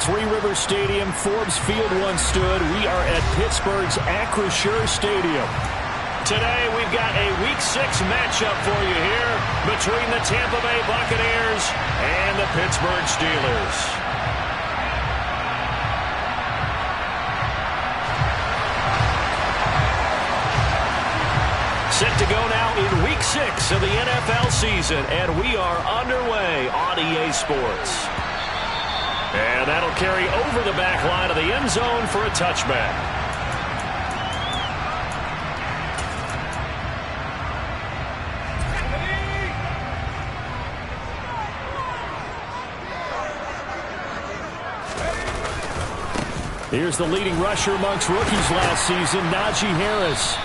Three Rivers Stadium, Forbes Field once stood. We are at Pittsburgh's Acrisure Stadium. Today we've got a Week 6 matchup for you here between the Tampa Bay Buccaneers and the Pittsburgh Steelers. Set to go now in Week 6 of the NFL season, and we are underway on EA Sports. And that'll carry over the back line of the end zone for a touchback. Here's the leading rusher amongst rookies last season, Najee Harris.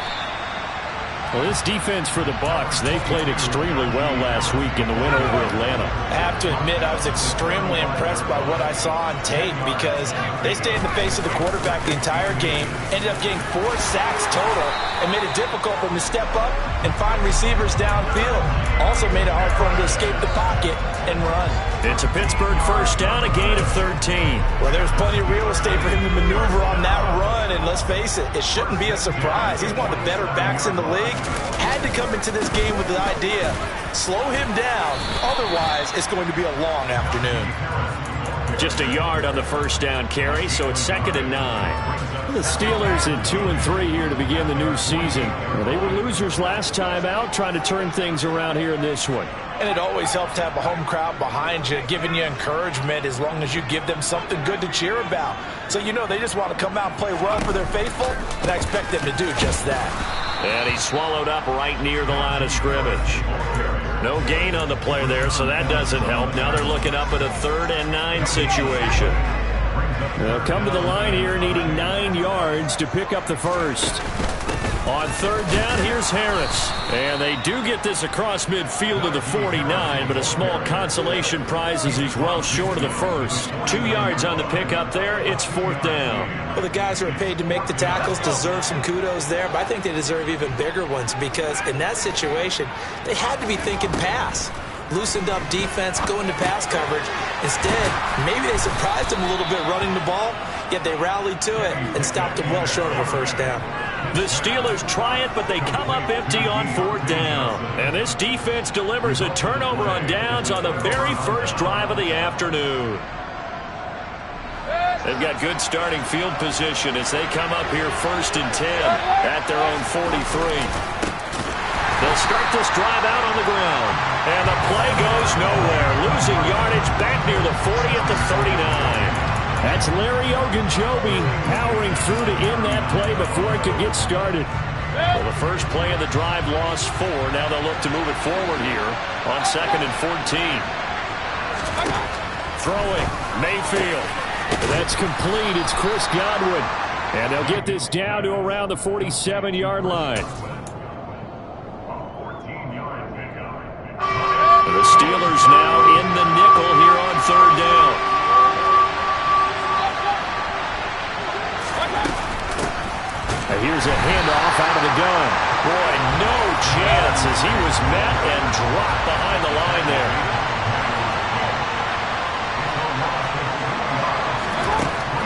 Well, this defense for the Bucs, they played extremely well last week in the win over Atlanta. I have to admit, I was extremely impressed by what I saw on tape because they stayed in the face of the quarterback the entire game, ended up getting 4 sacks total, and made it difficult for them to step up and find receivers downfield. Also made it hard for them to escape the pocket and run. It's a Pittsburgh first down, a gain of 13. Well, there's plenty of real estate for him to maneuver on that run, and let's face it, it shouldn't be a surprise. He's one of the better backs in the league. Had to come into this game with the idea, slow him down, otherwise it's going to be a long afternoon. Just a yard on the first down carry, so it's 2nd and 9. The Steelers at 2-3 here to begin the new season. Well, they were losers last time out, trying to turn things around here in this one. And it always helps to have a home crowd behind you, giving you encouragement as long as you give them something good to cheer about. So you know they just want to come out and play well for their faithful, and I expect them to do just that. And he's swallowed up right near the line of scrimmage. No gain on the play there, so that doesn't help. Now they're looking up at a 3rd and 9 situation. They'll come to the line here needing 9 yards to pick up the first. On 3rd down, here's Harris. And they do get this across midfield to the 49, but a small consolation prize as he's well short of the first. 2 yards on the pickup there. It's 4th down. Well, the guys who are paid to make the tackles deserve some kudos there, but I think they deserve even bigger ones because in that situation, they had to be thinking pass. Loosened up defense, going to pass coverage. Instead, maybe they surprised them a little bit running the ball, yet they rallied to it and stopped them well short of a first down. The Steelers try it, but they come up empty on 4th down. And this defense delivers a turnover on downs on the very first drive of the afternoon. They've got good starting field position as they come up here 1st and 10 at their own 43. They'll start this drive out on the ground. And the play goes nowhere. Losing yardage back near the 40 at the 39. That's Larry Ogunjobi powering through to end that play before it could get started. Well, the first play of the drive lost 4. Now they'll look to move it forward here on 2nd and 14. Throwing, Mayfield. That's complete. It's Chris Godwin. And they'll get this down to around the 47-yard line. The Steelers now in the nickel here on 3rd down. Here's a handoff out of the gun. Boy, no chance as he was met and dropped behind the line there.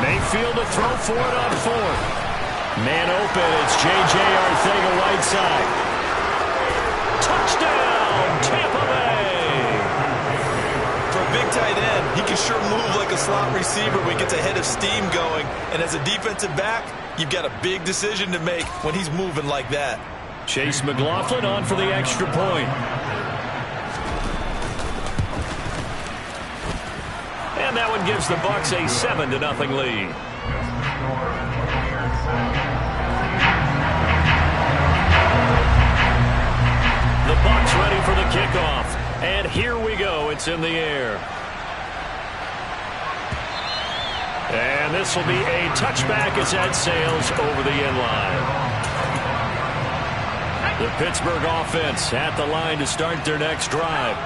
Mayfield to throw for it on 4th. Man open, it's J.J. Arcega-Whiteside. Touchdown, Tampa Bay! For a big tight end, he can sure move like a slot receiver when he gets a head of steam going. And as a defensive back, you've got a big decision to make when he's moving like that. Chase McLaughlin on for the extra point. And that one gives the Bucs a 7-0 lead. The Bucs ready for the kickoff. And here we go. It's in the air. And this will be a touchback as that sails over the end line. The Pittsburgh offense at the line to start their next drive.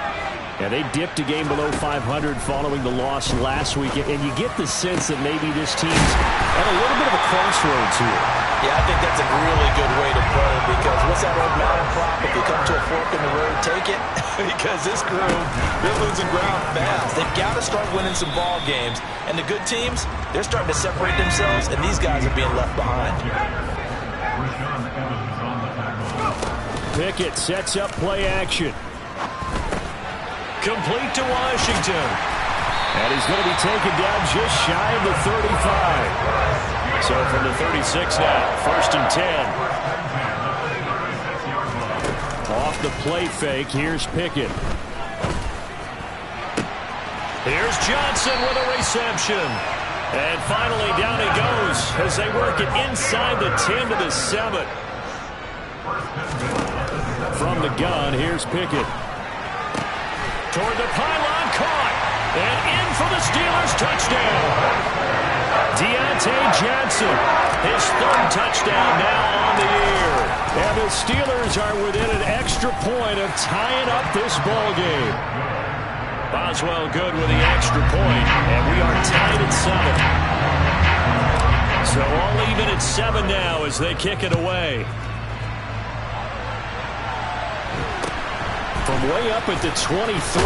Yeah, they dipped a game below 500 following the loss last week, and you get the sense that maybe this team's at a little bit of a crossroads here. Yeah, I think that's a really good way to put it, because what's that old mountain prop? If you come to a fork in the road, take it. Because this group, they're losing ground fast. They've got to start winning some ball games. And the good teams, they're starting to separate themselves, and these guys are being left behind. Pickett sets up play action. Complete to Washington. And he's going to be taken down just shy of the 35. So from the 36 now, 1st and 10. Off the play fake, here's Pickett. Here's Johnson with a reception. And finally down he goes as they work it inside the 10 to the 7. From the gun, here's Pickett. Toward the pylon, caught. And in for the Steelers, touchdown. Deontay Johnson, his 3rd touchdown now on the year. And the Steelers are within an extra point of tying up this ball game. Boswell good with the extra point, and we are tied at 7. So all even at 7 now as they kick it away. From way up at the 23.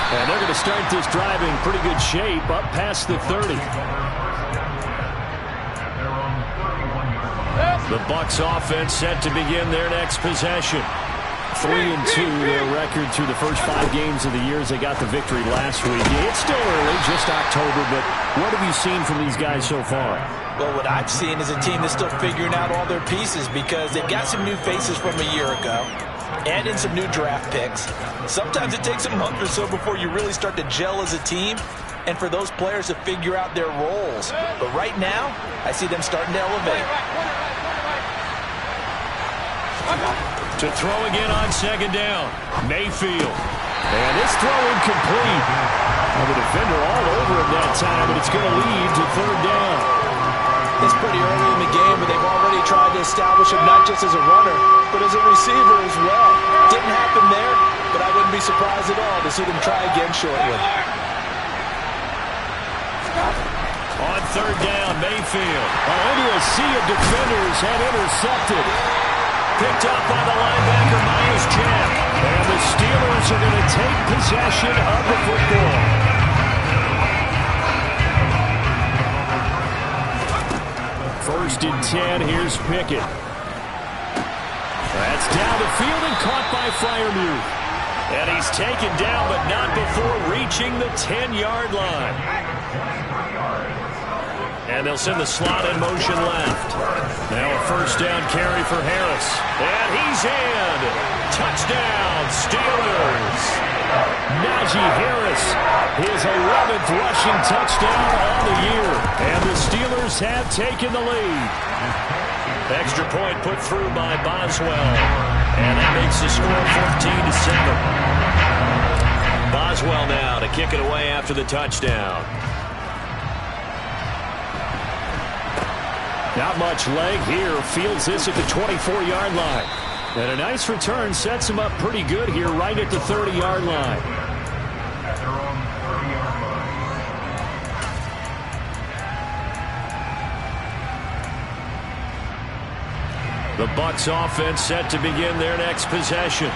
And they're going to start this drive in pretty good shape up past the 30. The Bucs offense set to begin their next possession. 3-2 their record through the first 5 games of the year as they got the victory last week. It's still early, just October, but what have you seen from these guys so far? Well, what I've seen is a team that's still figuring out all their pieces, because they've got some new faces from a year ago. And in some new draft picks. Sometimes it takes a month or so before you really start to gel as a team, and for those players to figure out their roles. But right now, I see them starting to elevate. To throw again on 2nd down, Mayfield. And this throw incomplete. Well, the defender all over him that time, and it's going to lead to 3rd down. It's pretty early in the game, but they've already tried to establish him not just as a runner, but as a receiver as well. Didn't happen there, but I wouldn't be surprised at all to see them try again shortly. On 3rd down, Mayfield. Into a sea of defenders and intercepted. Picked up by the linebacker, Myers Jack. And the Steelers are going to take possession of the football. 1st and 10, here's Pickett. That's down the field and caught by Freiermuth. And he's taken down, but not before reaching the 10-yard line. And they'll send the slot in motion left. Now a 1st down carry for Harris. And he's in. Touchdown, Steelers. Najee Harris, his 11th rushing touchdown on the year. And the Steelers have taken the lead. Extra point put through by Boswell. And that makes the score 14-7. Boswell now to kick it away after the touchdown. Not much leg here. Fields this at the 24-yard line. And a nice return sets him up pretty good here right at the 30-yard line. The Bucs offense set to begin their next possession.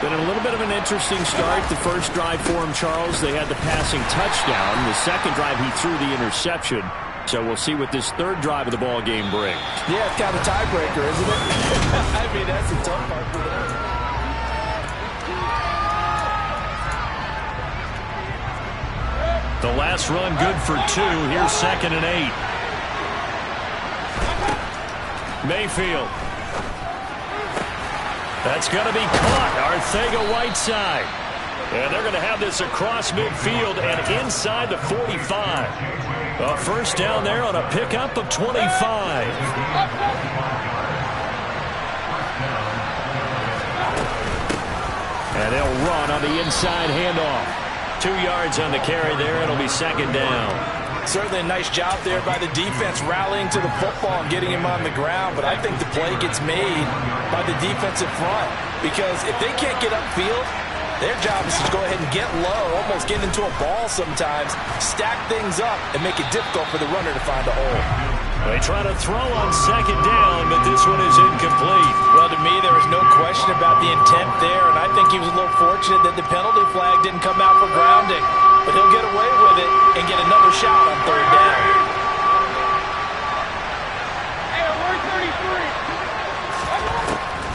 Been a little bit of an interesting start. The first drive for him, Charles, they had the passing touchdown. The second drive, he threw the interception. So we'll see what this 3rd drive of the ball game brings. Yeah, it's kind of a tiebreaker, isn't it? I mean, that's the tough part for them. The last run good for 2. Here's 2nd and 8. Mayfield. That's going to be caught. Arcega-Whiteside. And they're going to have this across midfield and inside the 45. A 1st down there on a pickup of 25. And they'll run on the inside handoff. 2 yards on the carry there. It'll be 2nd down. Certainly a nice job there by the defense rallying to the football and getting him on the ground. But I think the play gets made by the defensive front. Because if they can't get upfield, Their job is to go ahead and get low, almost get into a ball sometimes, stack things up, and make it difficult for the runner to find a hole. They try to throw on second down, but this one is incomplete. Well, to me, there was no question about the intent there, and I think he was a little fortunate that the penalty flag didn't come out for grounding. But he'll get away with it and get another shot on third down.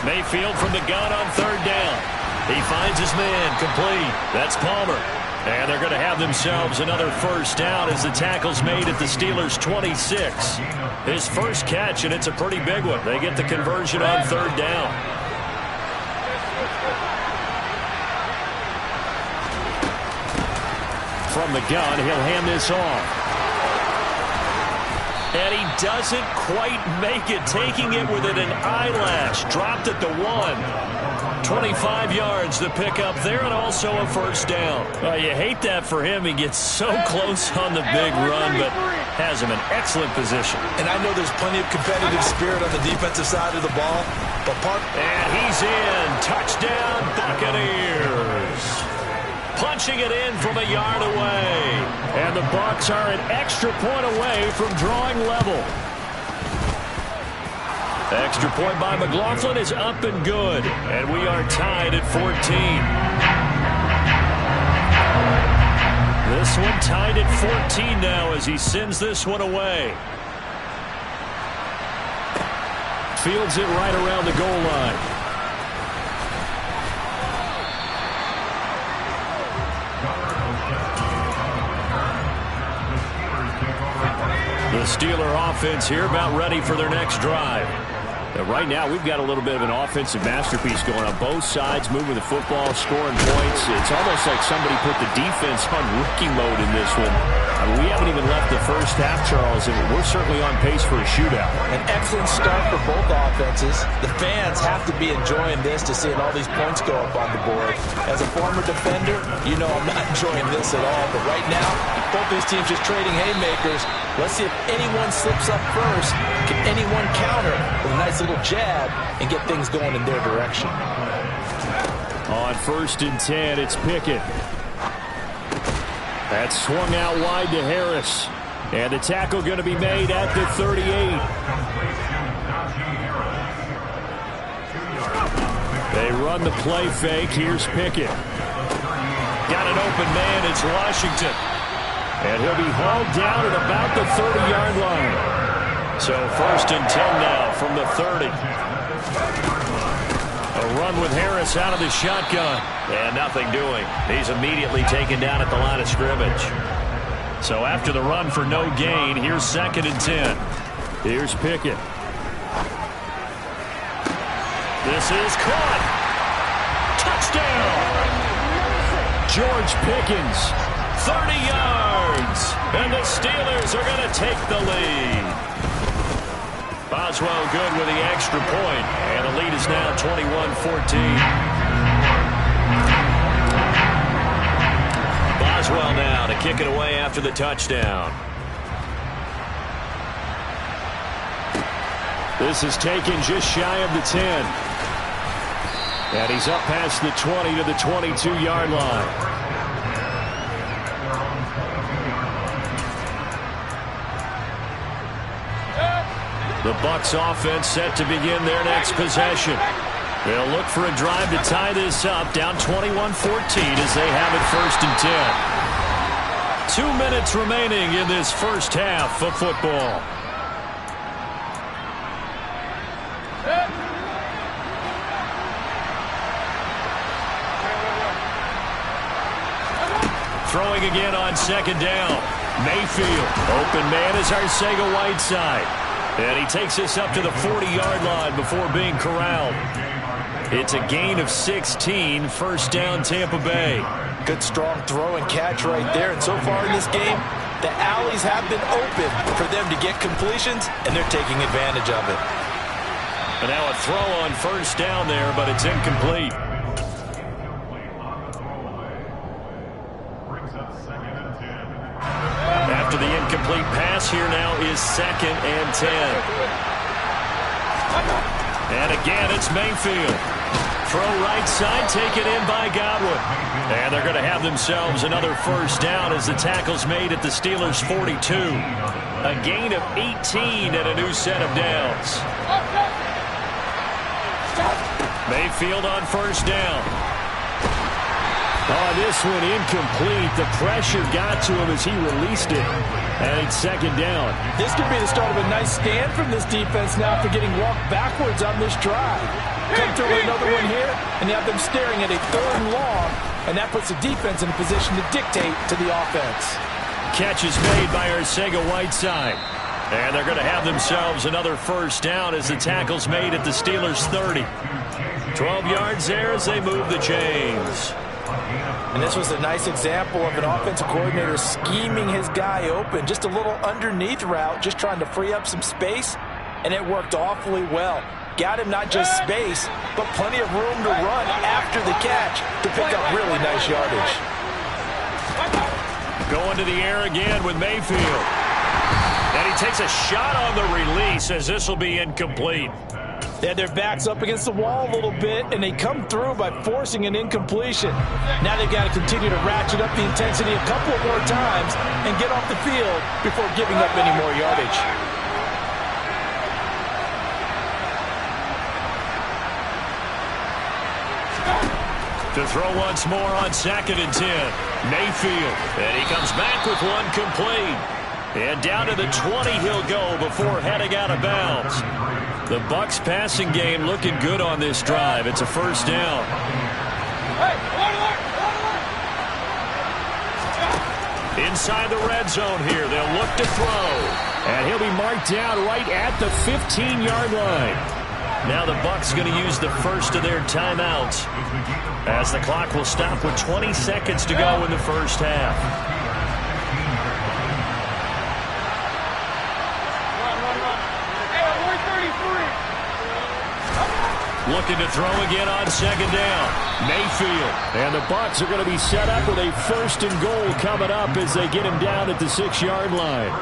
Mayfield from the gun on third down. He finds his man, complete. That's Palmer. And they're going to have themselves another first down as the tackle's made at the Steelers' 26. His first catch, and it's a pretty big one. They get the conversion on third down. From the gun, he'll hand this off. And he doesn't quite make it, taking it within an eyelash. Dropped at the 1. 25 yards to pick up there, and also a first down. Well, you hate that for him. He gets so close on the big run, but has him in excellent position. And I know there's plenty of competitive spirit on the defensive side of the ball, but and he's in. Touchdown, Buccaneers. Punching it in from a yard away. And the Bucs are an extra point away from drawing level. Extra point by McLaughlin is up and good. And we are tied at 14. This one tied at 14 now as he sends this one away. Fields it right around the goal line. The Steeler offense here about ready for their next drive. Right now, we've got a little bit of an offensive masterpiece going on both sides, moving the football, scoring points. It's almost like somebody put the defense on rookie mode in this one. I mean, we haven't even left the first half, Charles, and we're certainly on pace for a shootout. An excellent start for both offenses. The fans have to be enjoying this to seeing all these points go up on the board. As a former defender, you know I'm not enjoying this at all. But right now, both these teams just trading haymakers. Let's see if anyone slips up first. Can anyone counter with a nice little jab and get things going in their direction? On 1st and 10, it's Pickett. That's swung out wide to Harris. And the tackle going to be made at the 38. They run the play fake. Here's Pickett. Got an open man. It's Washington. And he'll be hauled down at about the 30-yard line. So 1st and 10 now from the 30. A run with Harris out of the shotgun. And nothing doing. He's immediately taken down at the line of scrimmage. So after the run for no gain, here's 2nd and 10. Here's Pickett. This is caught. Touchdown. George Pickens. 30 yards. And the Steelers are going to take the lead. Boswell good with the extra point. And the lead is now 21-14. Boswell now to kick it away after the touchdown. This is taken just shy of the 10. And he's up past the 20 to the 22-yard line. The Bucs offense set to begin their next possession. They'll look for a drive to tie this up, down 21-14 as they have it 1st and 10. 2 minutes remaining in this first half of football. Throwing again on 2nd down. Mayfield. Open man is Arcega-Whiteside. And he takes this up to the 40-yard line before being corralled. It's a gain of 16, 1st down Tampa Bay. Good strong throw and catch right there. And so far in this game, the alleys have been open for them to get completions, and they're taking advantage of it. And now a throw on 1st down there, but it's incomplete. After the incomplete pass, here now is 2nd and 10. And again, it's Mayfield. throw right side, taken in by Godwin. And they're going to have themselves another first down as the tackle's made at the Steelers' 42. A gain of 18 and a new set of downs. Mayfield on first down. Oh, this one incomplete. The pressure got to him as he released it. And it's second down. This could be the start of a nice stand from this defense now for getting walked backwards on this drive. Come through with another one here, and you have them staring at a 3rd and long, and that puts the defense in a position to dictate to the offense. Catch is made by Arcega-Whiteside. And they're going to have themselves another first down as the tackle's made at the Steelers' 30. 12 yards there as they move the chains. And this was a nice example of an offensive coordinator scheming his guy open. Just a little underneath route, just trying to free up some space, and it worked awfully well. Got him not just space, but plenty of room to run after the catch to pick up really nice yardage. Going to the air again with Mayfield. And he takes a shot on the release as this will be incomplete. They had their backs up against the wall a little bit, and they come through by forcing an incompletion. Now they've got to continue to ratchet up the intensity a couple of more times and get off the field before giving up any more yardage. To throw once more on 2nd and 10. Mayfield. And he comes back with one complete. And down to the 20 he'll go before heading out of bounds. The Bucs passing game looking good on this drive. It's a first down. Inside the red zone here. They'll look to throw. And he'll be marked down right at the 15-yard line. Now the Bucs going to use the first of their timeouts as the clock will stop with 20 seconds to go in the first half. Looking to throw again on 2nd down. Mayfield. And the Bucs are going to be set up with a 1st and goal coming up as they get him down at the 6-yard line.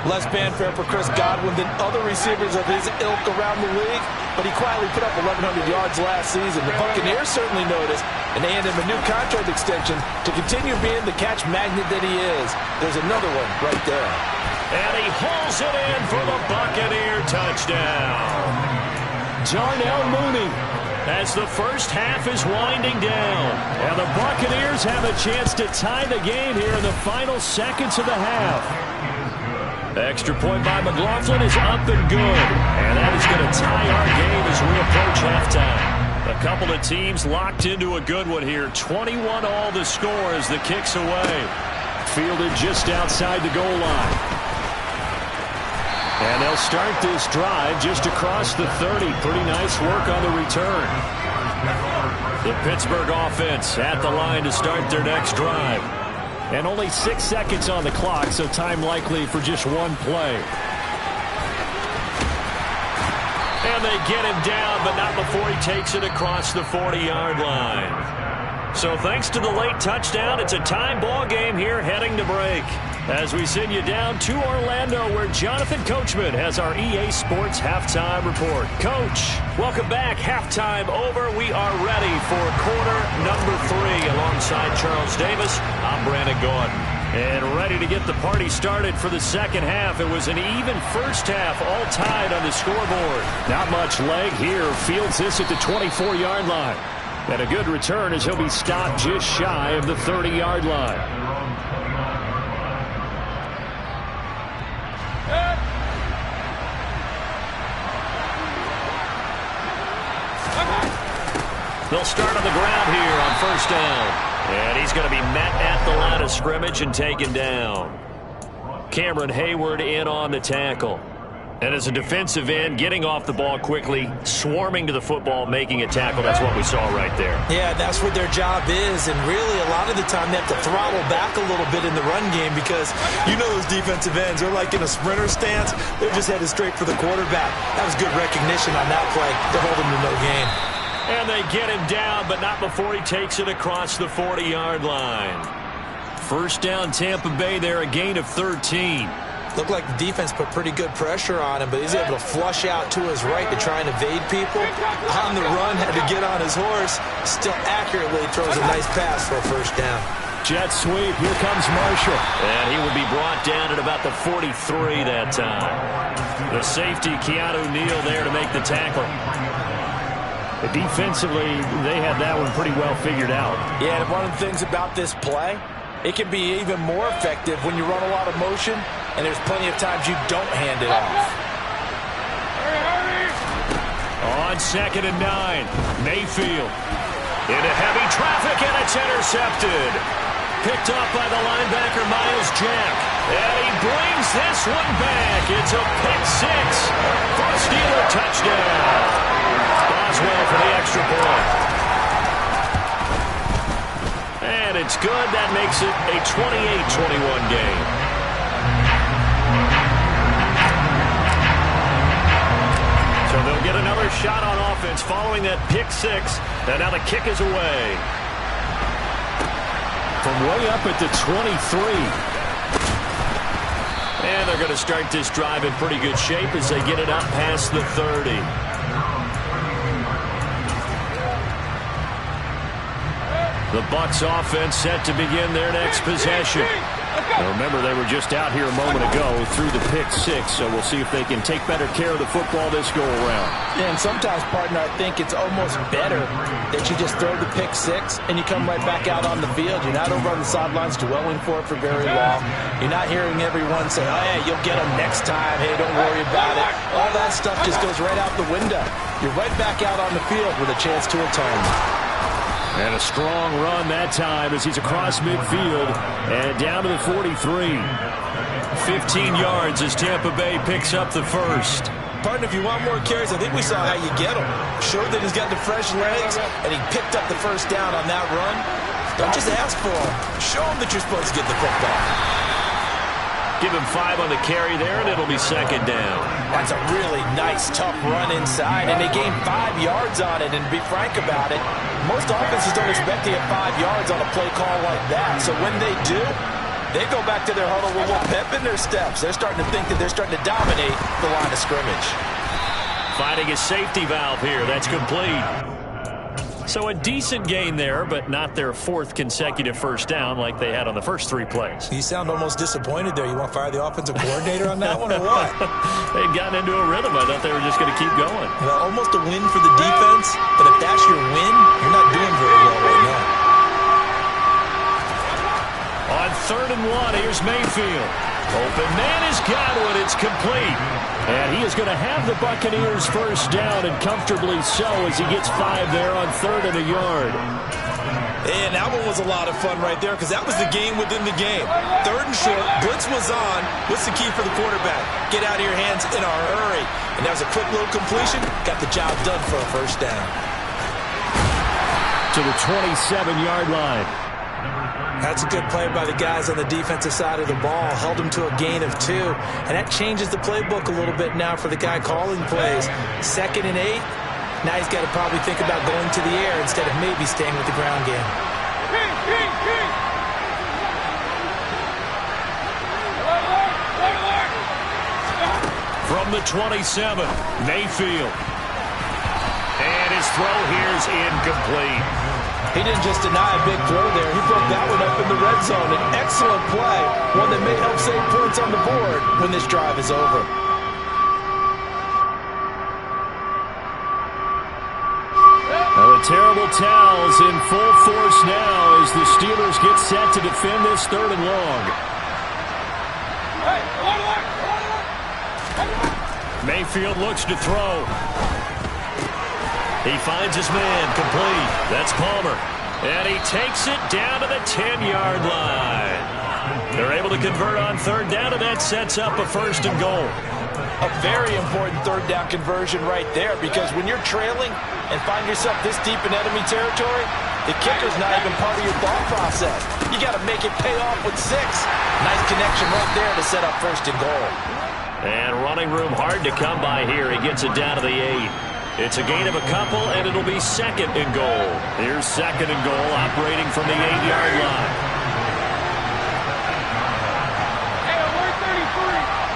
Less fanfare for Chris Godwin than other receivers of his ilk around the league, but he quietly put up 1,100 yards last season. The Buccaneers certainly noticed, and they handed him a new contract extension to continue being the catch magnet that he is. There's another one right there. And he hauls it in for the Buccaneer touchdown. Darnell Mooney as the first half is winding down. And the Buccaneers have a chance to tie the game here in the final seconds of the half. Extra point by McLaughlin is up and good. And that is going to tie our game as we approach halftime. A couple of teams locked into a good one here. 21 all the score as the kick's away. Fielded just outside the goal line. And they'll start this drive just across the 30. Pretty nice work on the return. The Pittsburgh offense at the line to start their next drive. And only 6 seconds on the clock, so time likely for just one play. And they get him down, but not before he takes it across the 40-yard line. So thanks to the late touchdown, it's a tie ball game here heading to break. As we send you down to Orlando, where Jonathan Coachman has our EA Sports Halftime Report. Coach, welcome back. Halftime over. We are ready for quarter number 3. Alongside Charles Davis, I'm Brandon Gordon. And ready to get the party started for the second half. It was an even first half, all tied on the scoreboard. Not much leg here. Fields this at the 24-yard line. And a good return as he'll be stopped just shy of the 30-yard line. They'll start on the ground here on first down. And he's going to be met at the line of scrimmage and taken down. Cameron Hayward in on the tackle. And as a defensive end, getting off the ball quickly, swarming to the football, making a tackle. That's what we saw right there. Yeah, that's what their job is. And really, a lot of the time, they have to throttle back a little bit in the run game because you know those defensive ends, they're like in a sprinter stance. They're just headed straight for the quarterback. That was good recognition on that play to hold him to no gain. And they get him down, but not before he takes it across the 40-yard line. First down, Tampa Bay there, a gain of 13. Looked like the defense put pretty good pressure on him, but he's able to flush out to his right to try and evade people. On the run, had to get on his horse. Still accurately throws a nice pass for a first down. Jet sweep. Here comes Marshall. And he would be brought down at about the 43 that time. The safety, Keanu Neal, there to make the tackle. But defensively, they had that one pretty well figured out. Yeah, and one of the things about this play, it can be even more effective when you run a lot of motion, and there's plenty of times you don't hand it off. On 2nd and 9, Mayfield. Into heavy traffic, and it's intercepted. Picked up by the linebacker, Miles Jack. And he brings this one back. It's a pick 6 for a Steeler touchdown. Boswell for the extra point. And it's good. That makes it a 28-21 game. So they'll get another shot on offense following that pick 6. And now the kick is away. From way up at the 23. And they're going to start this drive in pretty good shape as they get it up past the 30. The Bucs offense set to begin their next possession. Now remember, they were just out here a moment ago through the pick 6, so we'll see if they can take better care of the football this go-around. Yeah, and sometimes, partner, I think it's almost better that you just throw the pick 6 and you come right back out on the field. You're not over on the sidelines dwelling for it for very long. You're not hearing everyone say, oh, yeah, you'll get them next time. Hey, don't worry about it. All that stuff just goes right out the window. You're right back out on the field with a chance to atone. And a strong run that time as he's across midfield and down to the 43. 15 yards as Tampa Bay picks up the first. Partner, if you want more carries, I think we saw how you get them. Showed that he's got the fresh legs, and he picked up the first down on that run. Don't just ask for him. Show him that you're supposed to get the football. Give him 5 on the carry there, and it'll be 2nd down. That's a really nice, tough run inside, and they gained 5 yards on it. And to be frank about it, most offenses don't expect to get 5 yards on a play call like that. So when they do, they go back to their huddle with a little pep in their steps. They're starting to think that they're starting to dominate the line of scrimmage. Finding a safety valve here. That's complete. So a decent gain there, but not their 4th consecutive first down like they had on the first 3 plays. You sound almost disappointed there. You want to fire the offensive coordinator on that one or what? They'd gotten into a rhythm. I thought they were just going to keep going. Well, almost a win for the defense, but if that's your win, you're not doing very well right now. On 3rd and 1, here's Mayfield. Open man is Godwin. It's complete. And he is going to have the Buccaneers first down, and comfortably so as he gets 5 there on 3rd and a yard. And that one was a lot of fun right there because that was the game within the game. 3rd and short, blitz was on. What's the key for the quarterback? Get out of your hands in a hurry. And that was a quick little completion. Got the job done for a first down. To the 27-yard line. That's a good play by the guys on the defensive side of the ball. Held them to a gain of 2. And that changes the playbook a little bit now for the guy calling plays. 2nd and 8. Now he's got to probably think about going to the air instead of maybe staying with the ground game. From the 27, Mayfield. And his throw here is incomplete. He didn't just deny a big throw there. He broke that one up in the red zone. An excellent play. One that may help save points on the board when this drive is over. Well, the terrible towels in full force now as the Steelers get set to defend this 3rd and long. Mayfield looks to throw. He finds his man, complete. That's Palmer. And he takes it down to the 10-yard line. They're able to convert on 3rd down, and that sets up a 1st and goal. A very important 3rd down conversion right there, because when you're trailing and find yourself this deep in enemy territory, the kicker's not even part of your thought process. You got to make it pay off with 6. Nice connection right there to set up 1st and goal. And running room hard to come by here. He gets it down to the 8. It's a gain of a couple, and it'll be 2nd and goal. Here's 2nd and goal, operating from the 8-yard line. Hey, we're 33.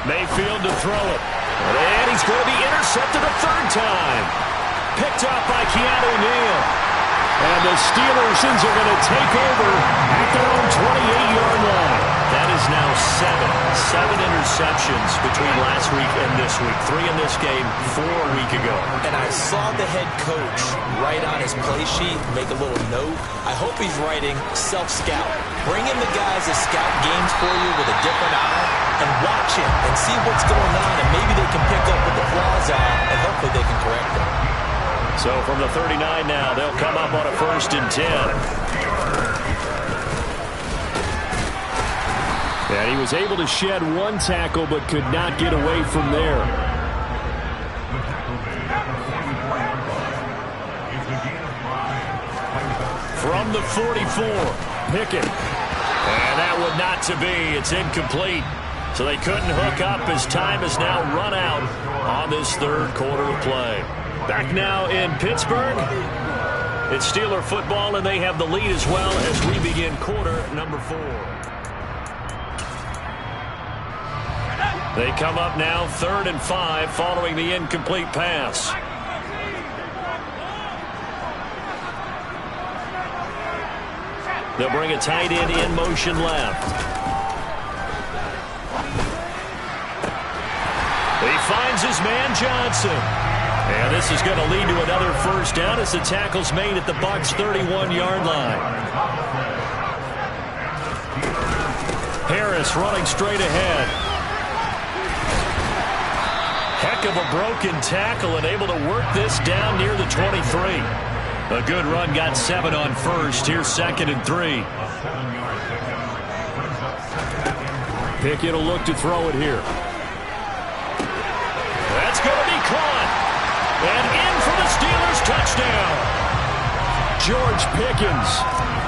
Mayfield to throw it. And he's going to be intercepted a third time. Picked off by Keanu Neal. And the Steelers are going to take over at their own 28-yard line. That is now seven interceptions between last week and this week. 3 in this game, 4 a week ago. And I saw the head coach write on his play sheet, make a little note. I hope he's writing self-scout. Bring in the guys that scout games for you with a different eye and watch him and see what's going on, and maybe they can pick up what the flaws are, and hopefully they can correct them. So from the 39 now, they'll come up on a 1st and 10. And he was able to shed 1 tackle but could not get away from there. From the 44, Pickett. And that would not to be. It's incomplete. So they couldn't hook up as time has now run out on this 3rd quarter of play. Back now in Pittsburgh. It's Steeler football, and they have the lead as well as we begin quarter number 4. They come up now 3rd and 5 following the incomplete pass. They'll bring a tight end in motion left. He finds his man Johnson. And this is going to lead to another 1st down as the tackle's made at the Bucs' 31-yard line. Harris running straight ahead. Heck of a broken tackle and able to work this down near the 23. A good run, got 7 on 1st. Here's 2nd and 3. Pickett will look to throw it here. That's going to be caught. And in for the Steelers touchdown. George Pickens.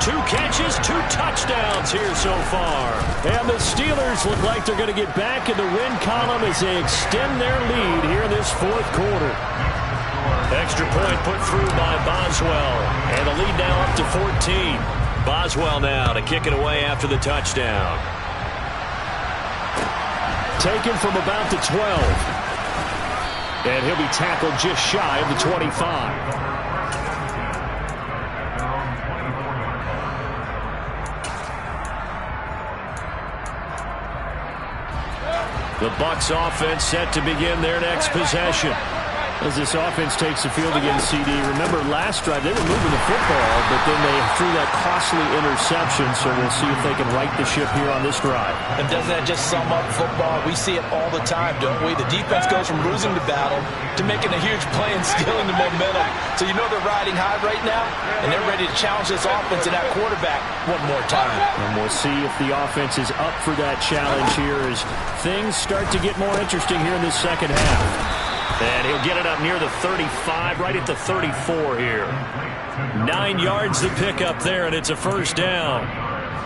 2 catches, 2 touchdowns here so far. And the Steelers look like they're going to get back in the win column as they extend their lead here in this 4th quarter. Extra point put through by Boswell. And the lead now up to 14. Boswell now to kick it away after the touchdown. Taken from about the 12. And he'll be tackled just shy of the 25. The Bucs offense set to begin their next possession. As this offense takes the field against CD, remember last drive they were moving the football, but then they threw that costly interception, so we'll see if they can right the ship here on this drive. And doesn't that just sum up football? We see it all the time, don't we? The defense goes from losing the battle to making a huge play and stealing the momentum. So you know they're riding high right now, and they're ready to challenge this offense and that quarterback one more time. And we'll see if the offense is up for that challenge here as things start to get more interesting here in this 2nd half. And he'll get it up near the 35, right at the 34 here. 9 yards to pick up there, and it's a 1st down.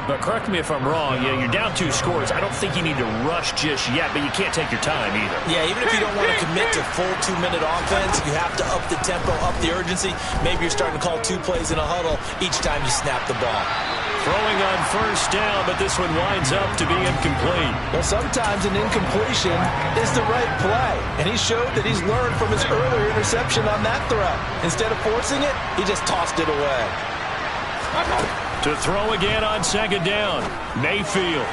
But correct me if I'm wrong, you're down 2 scores. I don't think you need to rush just yet, but you can't take your time either. Yeah, even if you don't want to commit to full 2-minute offense, you have to up the tempo, up the urgency. Maybe you're starting to call 2 plays in a huddle each time you snap the ball. Throwing on 1st down, but this one winds up to be incomplete. Well, sometimes an incompletion is the right play. And he showed that he's learned from his earlier interception on that throw. Instead of forcing it, he just tossed it away. To throw again on 2nd down, Mayfield.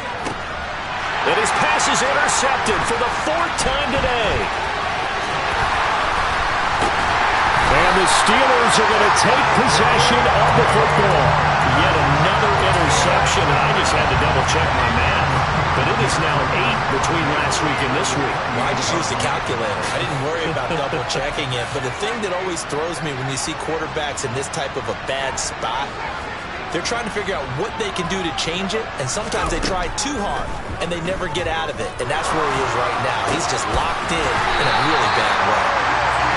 And his pass is intercepted for the 4th time today. And the Steelers are going to take possession of the football. Yet another interception, and I just had to double-check my math. But it is now 8 between last week and this week. Well, I just used the calculator. I didn't worry about double-checking it. But the thing that always throws me when you see quarterbacks in this type of a bad spot, they're trying to figure out what they can do to change it, and sometimes they try too hard, and they never get out of it. And that's where he is right now. He's just locked in a really bad way.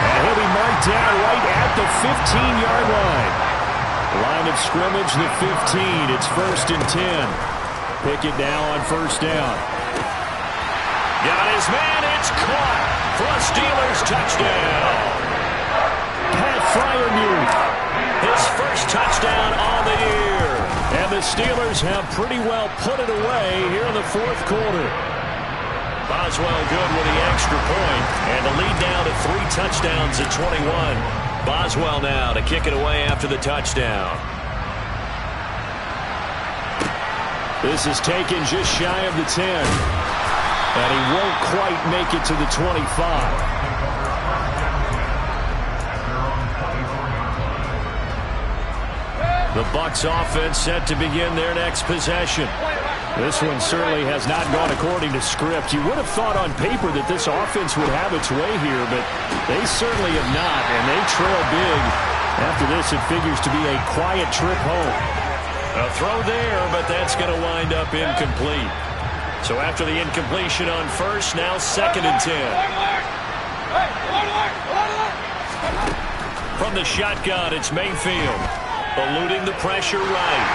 And he'll be marked down right at the 15-yard line. Line of scrimmage, the 15. It's 1st and 10. Pickett now on 1st down. Got his man. It's caught for a Steelers touchdown. Pat Freiermuth, his 1st touchdown on the year. And the Steelers have pretty well put it away here in the 4th quarter. Boswell good with the extra point, and the lead down to 3 touchdowns at 21. Boswell now to kick it away after the touchdown. This is taken just shy of the 10. And he won't quite make it to the 25. The Bucs offense set to begin their next possession. This one certainly has not gone according to script. You would have thought on paper that this offense would have its way here, but they certainly have not, and they trail big. After this, it figures to be a quiet trip home. A throw there, but that's going to wind up incomplete. So after the incompletion on first, now 2nd and 10. From the shotgun, it's Mayfield. Eluding the pressure right.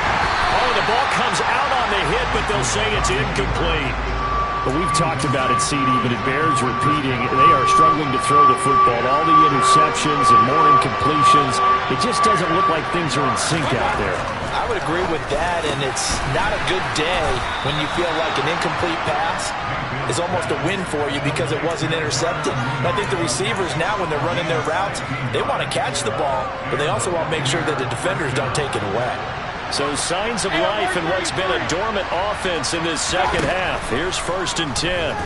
Oh, the ball comes out on the hit, but they'll say it's incomplete. But we've talked about it, CD, but it bears repeating. They are struggling to throw the football. All the interceptions and more incompletions. It just doesn't look like things are in sync out there. I would agree with that, and it's not a good day when you feel like an incomplete pass is almost a win for you because it wasn't intercepted. And I think the receivers now, when they're running their routes, they want to catch the ball, but they also want to make sure that the defenders don't take it away. So signs of life in what's been a dormant offense in this second half. Here's 1st and 10.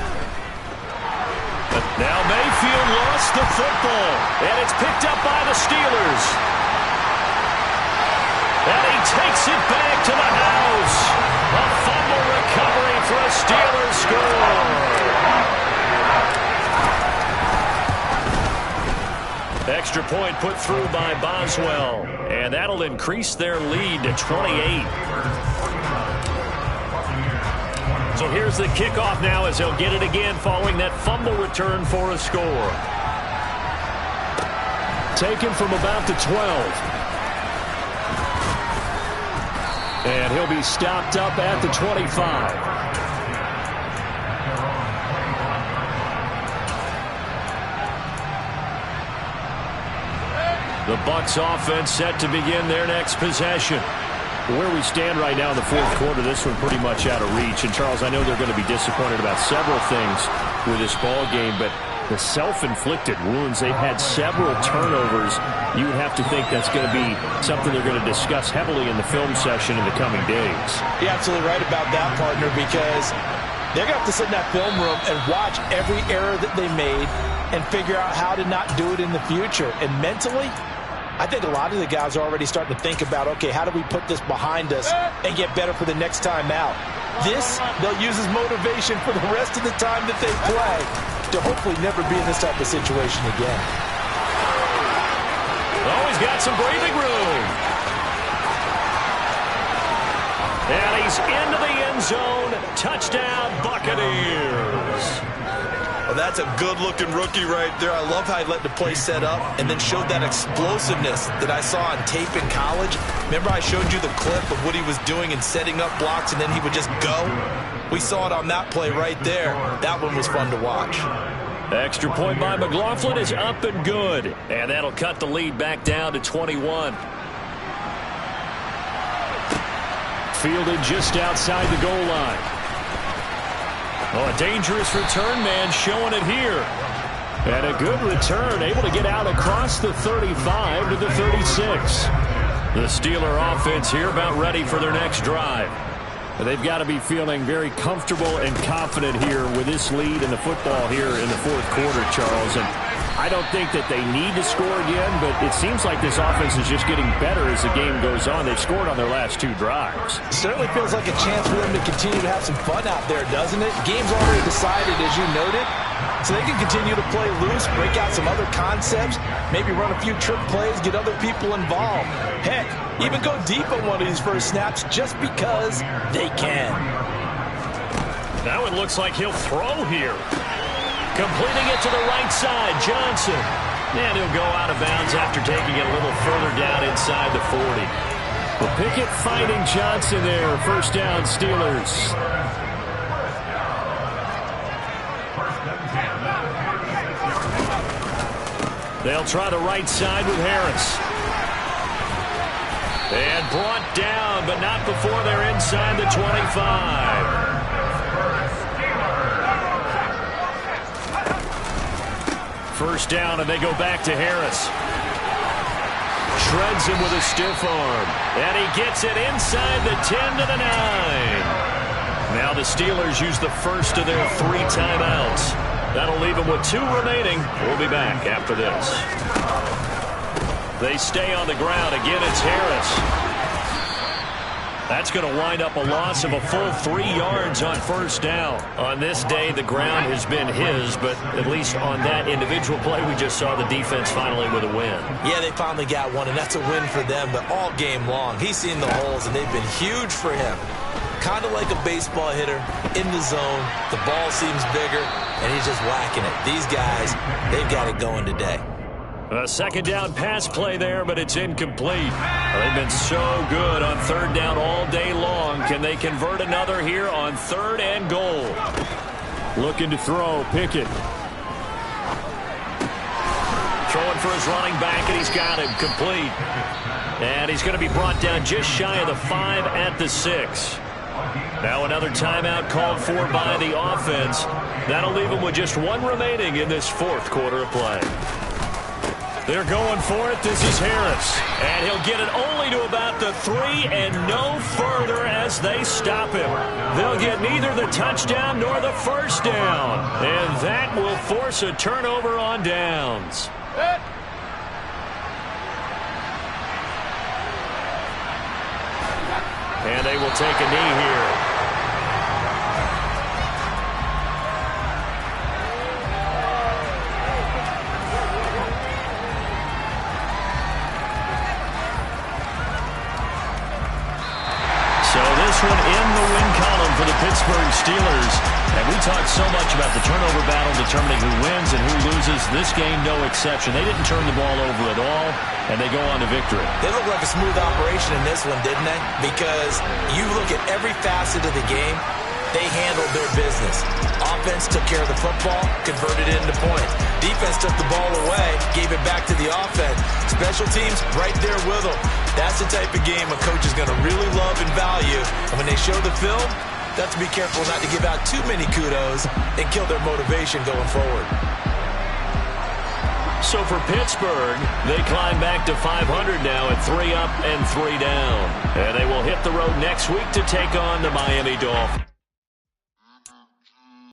But now Mayfield lost the football, and it's picked up by the Steelers. And he takes it back to the house. A fumble recovery for a Steelers score. Extra point put through by Boswell. And that'll increase their lead to 28. So here's the kickoff now as he'll get it again following that fumble return for a score. Taken from about the 12. And he'll be stopped up at the 25. The Bucs offense set to begin their next possession. Where we stand right now in the 4th quarter, this one pretty much out of reach. And, Charles, I know they're going to be disappointed about several things with this ball game, but the self-inflicted wounds, they've had several turnovers. You would have to think that's going to be something they're going to discuss heavily in the film session in the coming days. You're absolutely right about that, partner, because they're going to have to sit in that film room and watch every error that they made and figure out how to not do it in the future. And mentally, I think a lot of the guys are already starting to think about, okay, how do we put this behind us and get better for the next time out? This, they'll use as motivation for the rest of the time that they play to hopefully never be in this type of situation again. Oh, he's got some breathing room. And he's into the end zone. Touchdown, Buccaneers. Well, that's a good-looking rookie right there. I love how he let the play set up and then showed that explosiveness that I saw on tape in college. Remember I showed you the clip of what he was doing and setting up blocks, and then he would just go? We saw it on that play right there. That one was fun to watch. Extra point by McLaughlin is up and good. And that'll cut the lead back down to 21. Fielded just outside the goal line. Oh, a dangerous return man showing it here. And a good return, able to get out across the 35 to the 36. The Steeler offense here about ready for their next drive. They've got to be feeling very comfortable and confident here with this lead in the football here in the 4th quarter, Charles. And I don't think that they need to score again, but it seems like this offense is just getting better as the game goes on. They've scored on their last 2 drives. Certainly feels like a chance for them to continue to have some fun out there, doesn't it? Game's already decided, as you noted. So they can continue to play loose, break out some other concepts, maybe run a few trick plays, get other people involved. Heck, even go deep on one of these first snaps just because they can. That one looks like he'll throw here. Completing it to the right side, Johnson. And he'll go out of bounds after taking it a little further down inside the 40. Well, Pickett fighting Johnson there. First down, Steelers. They'll try the right side with Harris. And brought down, but not before they're inside the 25. first down, and they go back to Harris. Shreds him with a stiff arm. And he gets it inside the 10 to the 9. Now the Steelers use the first of their 3 timeouts. That'll leave them with 2 remaining. We'll be back after this. They stay on the ground. Again, it's Harris. That's going to wind up a loss of a full 3 yards on first down. On this day, the ground has been his, but at least on that individual play, we just saw the defense finally with a win. Yeah, they finally got one, and that's a win for them, but all game long, he's seen the holes, and they've been huge for him. Kind of like a baseball hitter in the zone. The ball seems bigger, and he's just whacking it. These guys, they've got it going today. A second down pass play there, but it's incomplete. They've been so good on third down all day long. Can they convert another here on 3rd and goal? Looking to throw, Pickett. Throwing for his running back, and he's got him complete. And he's going to be brought down just shy of the 5 at the 6. Now another timeout called for by the offense. That'll leave him with just 1 remaining in this 4th quarter of play. They're going for it. This is Harris. And he'll get it only to about the 3 and no further as they stop him. They'll get neither the touchdown nor the first down. And that will force a turnover on downs. And they will take a knee here. This one in the win column for the Pittsburgh Steelers. And we talked so much about the turnover battle determining who wins and who loses. This game, no exception. They didn't turn the ball over at all, and they go on to victory. They look like a smooth operation in this one, didn't they? Because you look at every facet of the game, they handled their business. Offense took care of the football, converted it into points. Defense took the ball away, gave it back to the offense. Special teams right there with them. That's the type of game a coach is going to really love and value. And when they show the film, they have to be careful not to give out too many kudos and kill their motivation going forward. So for Pittsburgh, they climb back to 500 now at 3 up and 3 down. And they will hit the road next week to take on the Miami Dolphins.